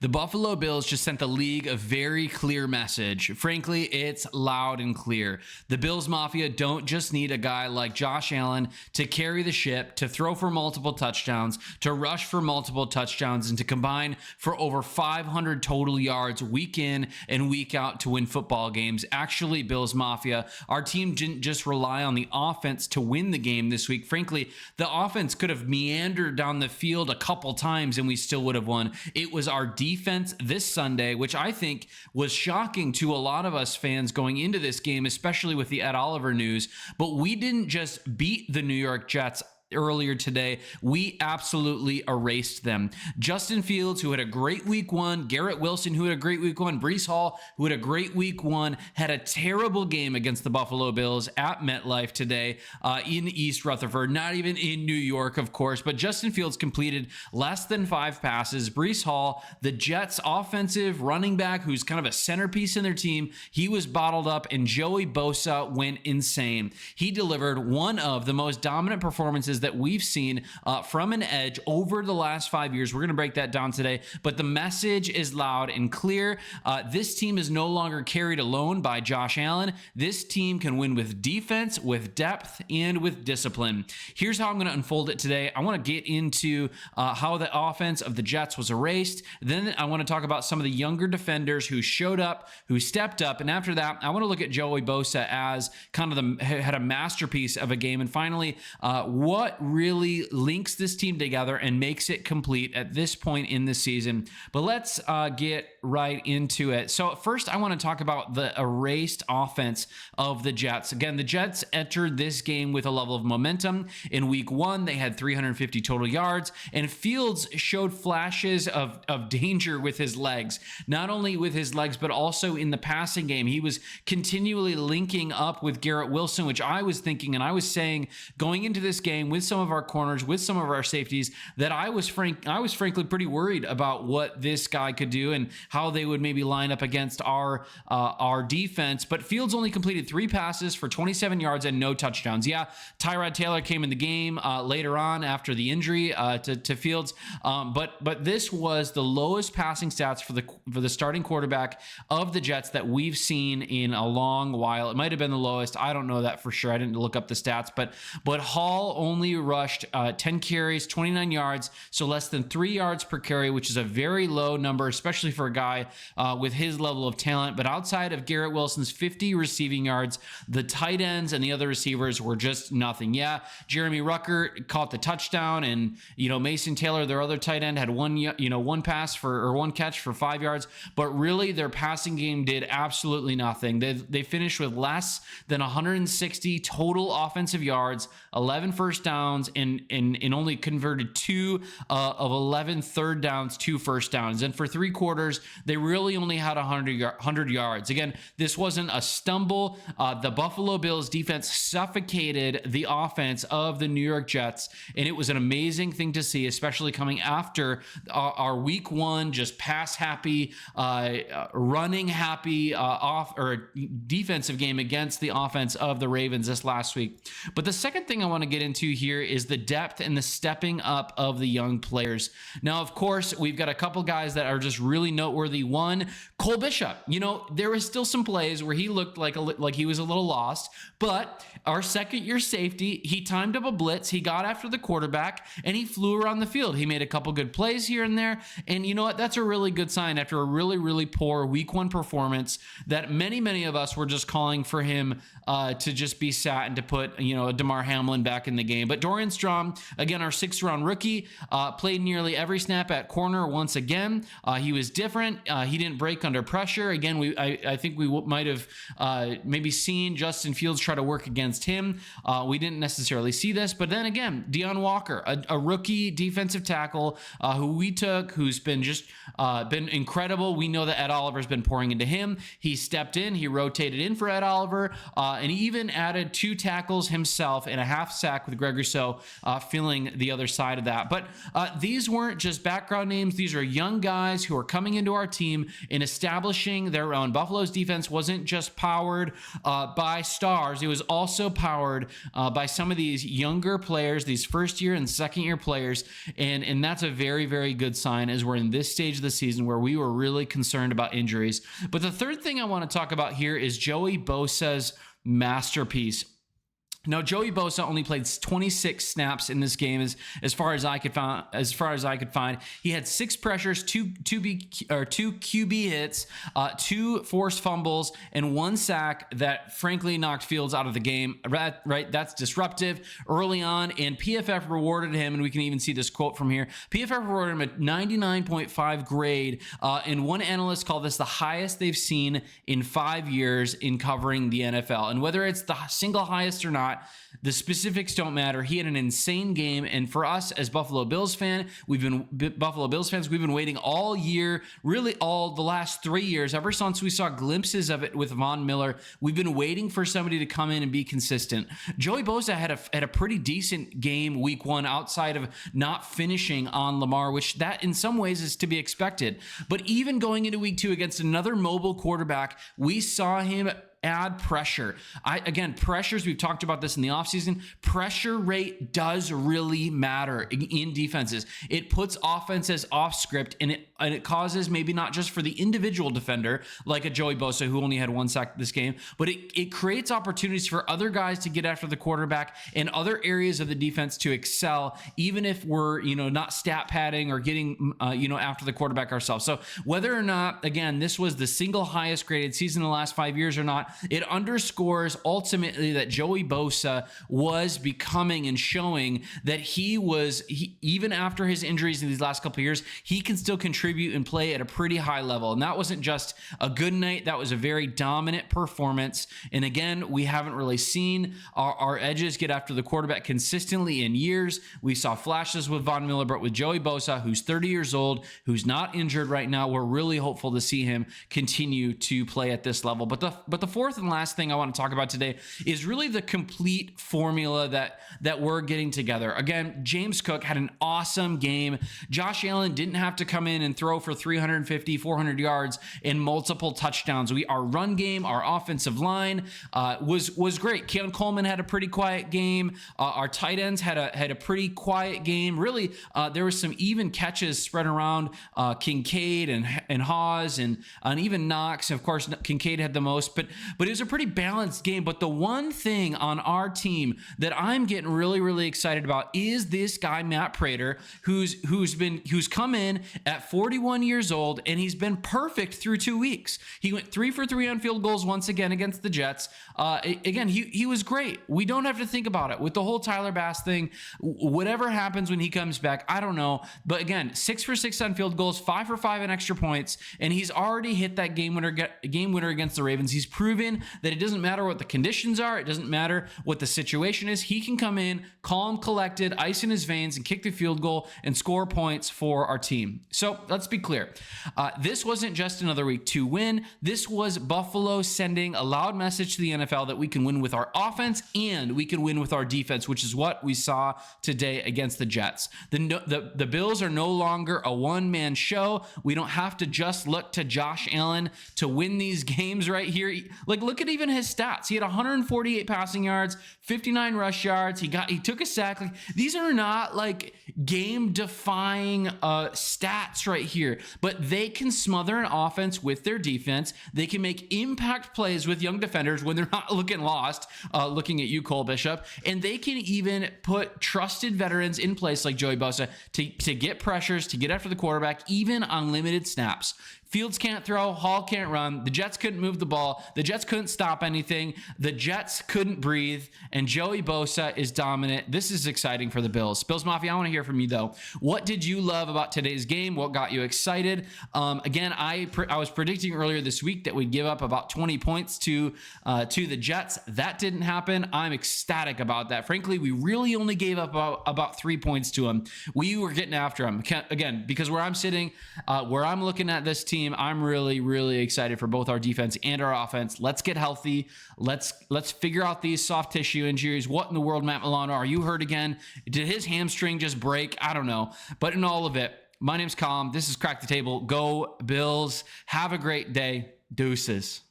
The Buffalo Bills just sent the league a very clear message. Frankly, it's loud and clear. The Bills Mafia don't just need a guy like Josh Allen to carry the ship, to throw for multiple touchdowns, to rush for multiple touchdowns, and to combine for over 500 total yards week in and week out to win football games. Actually, Bills Mafia, our team didn't just rely on the offense to win the game this week. Frankly, the offense could have meandered down the field a couple times and we still would have won. It was our defense this Sunday, which I think was shocking to a lot of us fans going into this game, especially with the Ed Oliver news. But we didn't just beat the New York Jets earlier today. We absolutely erased them. Justin Fields, who had a great week one, Garrett Wilson, who had a great week one, Breece Hall, who had a great week one, had a terrible game against the Buffalo Bills at MetLife today in East Rutherford, not even in New York, of course, but Justin Fields completed less than 5 passes. Breece Hall, the Jets offensive running back, who's kind of a centerpiece in their team, he was bottled up, and Joey Bosa went insane. He delivered one of the most dominant performances that we've seen from an edge over the last 5 years. We're going to break that down today, but the message is loud and clear. This team is no longer carried alone by Josh Allen. This team can win with defense, with depth, and with discipline. Here's how I'm going to unfold it today. I want to get into how the offense of the Jets was erased. Then I want to talk about some of the younger defenders who showed up, who stepped up, and after that, I want to look at Joey Bosa as kind of had a masterpiece of a game. And finally, what really links this team together and makes it complete at this point in the season. But let's get right into it. So first, I want to talk about the erased offense of the Jets. Again, the Jets entered this game with a level of momentum. In week one, they had 350 total yards, and Fields showed flashes of danger with his legs. Not only with his legs, but also in the passing game. He was continually linking up with Garrett Wilson, which I was thinking, and I was saying going into this game with some of our corners, with some of our safeties, that I was frankly pretty worried about what this guy could do and how they would maybe line up against our defense. But Fields only completed 3 passes for 27 yards and no touchdowns. Yeah, Tyrod Taylor came in the game later on after the injury to Fields, but this was the lowest passing stats for the starting quarterback of the Jets that we've seen in a long while. It might have been the lowest. I don't know that for sure. I didn't look up the stats, but Hall only rushed 10 carries, 29 yards, so less than 3 yards per carry, which is a very low number, especially for a guy with his level of talent. But outside of Garrett Wilson's 50 receiving yards, the tight ends and the other receivers were just nothing. Yeah, Jeremy Rucker caught the touchdown, and Mason Taylor, their other tight end, had one catch for 5 yards, but really their passing game did absolutely nothing. They finished with less than 160 total offensive yards, 11 first downs, and only converted 2 of 11 third downs to first downs. And for 3 quarters, they really only had 100 yards. Again, this wasn't a stumble. The Buffalo Bills defense suffocated the offense of the New York Jets, and it was an amazing thing to see, especially coming after our week one, just pass happy, running happy defensive game against the offense of the Ravens this last week. But the second thing I want to get into here is the depth and the stepping up of the young players. Now, of course, we've got a couple guys that are just really noteworthy. One, Cole Bishop. There was still some plays where he looked like he was a little lost, but our second-year safety, he timed up a blitz, he got after the quarterback, and he flew around the field. He made a couple good plays here and there, and you know what? That's a really good sign after a really, really poor week one performance that many of us were just calling for him to just be sat and to put, DeMar Hamlin back in the game. But Dorian Strong, again, our 6th-round rookie, played nearly every snap at corner once again. He was different. He didn't break under pressure. Again, I think we might have maybe seen Justin Fields try to work against him. We didn't necessarily see this. But then again, Deion Walker, a rookie defensive tackle who we took, who's been incredible. We know that Ed Oliver's been pouring into him. He stepped in. He rotated in for Ed Oliver, and he even added 2 tackles himself and a half sack with Greg so, feeling the other side of that. But these weren't just background names. These are young guys who are coming into our team and establishing their own. Buffalo's defense wasn't just powered by stars. It was also powered by some of these younger players, these first year and second year players. And that's a very, very good sign as we're in this stage of the season where we were really concerned about injuries. But the third thing I want to talk about here is Joey Bosa's masterpiece. Now, Joey Bosa only played 26 snaps in this game, as far as I could find. He had 6 pressures, two QB hits, 2 forced fumbles, and 1 sack that frankly knocked Fields out of the game. Right, that's disruptive early on, and PFF rewarded him, and we can even see this quote from here. PFF rewarded him a 99.5 grade, and one analyst called this the highest they've seen in 5 years in covering the NFL. And whether it's the single highest or not, the specifics don't matter. He had an insane game, and for us as Buffalo Bills fans, we've been waiting all year, really all the last 3 years, ever since we saw glimpses of it with Von Miller. We've been waiting for somebody to come in and be consistent. Joey Bosa had a pretty decent game week 1 outside of not finishing on Lamar, which that in some ways is to be expected. But even going into week 2 against another mobile quarterback, we saw him add pressure. Pressures, we've talked about this in the offseason. Pressure rate does really matter in defenses. It puts offenses off script, and it causes maybe not just for the individual defender, like a Joey Bosa who only had 1 sack this game, but it creates opportunities for other guys to get after the quarterback and other areas of the defense to excel, even if we're, not stat padding or getting, after the quarterback ourselves. So whether or not, again, this was the single highest graded season in the last 5 years or not, it underscores ultimately that Joey Bosa was becoming and showing that he even after his injuries in these last couple of years, he can still contribute and play at a pretty high level. And that wasn't just a good night. That was a very dominant performance. And again, we haven't really seen our edges get after the quarterback consistently in years. We saw flashes with Von Miller, but with Joey Bosa, who's 30 years old, who's not injured right now, we're really hopeful to see him continue to play at this level. But the fourth and last thing I want to talk about today is really the complete formula that we're getting together. Again, James Cook had an awesome game. Josh Allen didn't have to come in and throw for 350, 400 yards and multiple touchdowns. Our run game, our offensive line was great. Keon Coleman had a pretty quiet game. Our tight ends had a pretty quiet game. Really, there was some even catches spread around Kincaid and Hawes and even Knox. Of course, Kincaid had the most, but it was a pretty balanced game. But the one thing on our team that I'm getting really, really excited about is this guy, Matt Prater, who's come in at 41 years old, and he's been perfect through 2 weeks. He went 3 for 3 on field goals once again against the Jets. He was great. We don't have to think about it. With the whole Tyler Bass thing, whatever happens when he comes back, I don't know. But again, 6 for 6 on field goals, 5 for 5 on extra points, and he's already hit that game winner against the Ravens. He's proven that it doesn't matter what the conditions are. It doesn't matter what the situation is. He can come in, calm, collected, ice in his veins, and kick the field goal and score points for our team. So let's be clear. This wasn't just another week 2 win. This was Buffalo sending a loud message to the NFL that we can win with our offense and we can win with our defense, which is what we saw today against the Jets. The Bills are no longer a one-man show. We don't have to just look to Josh Allen to win these games right here. Like, look at even his stats. He had 148 passing yards, 59 rush yards. He took a sack. Like, these are not like game-defying stats right here, but they can smother an offense with their defense. They can make impact plays with young defenders when they're not looking lost, looking at you, Cole Bishop, and they can even put trusted veterans in place like Joey Bosa to get pressures, to get after the quarterback, even on limited snaps. Fields can't throw, Hall can't run. The Jets couldn't move the ball. The Jets couldn't stop anything. The Jets couldn't breathe, and Joey Bosa is dominant. This is exciting for the Bills. Bills Mafia, I want to hear from you, though. What did you love about today's game? What got you excited? Again, I was predicting earlier this week that we'd give up about 20 points to the Jets. That didn't happen. I'm ecstatic about that. Frankly, we really only gave up about 3 points to them. We were getting after them. Again, because where I'm sitting, where I'm looking at this team, team. I'm really, really excited for both our defense and our offense. Let's get healthy. Let's figure out these soft tissue injuries. What in the world, Matt Milano? Are you hurt again? Did his hamstring just break? I don't know. But in all of it, my name's Colin. This is Crack the Table. Go Bills. Have a great day. Deuces.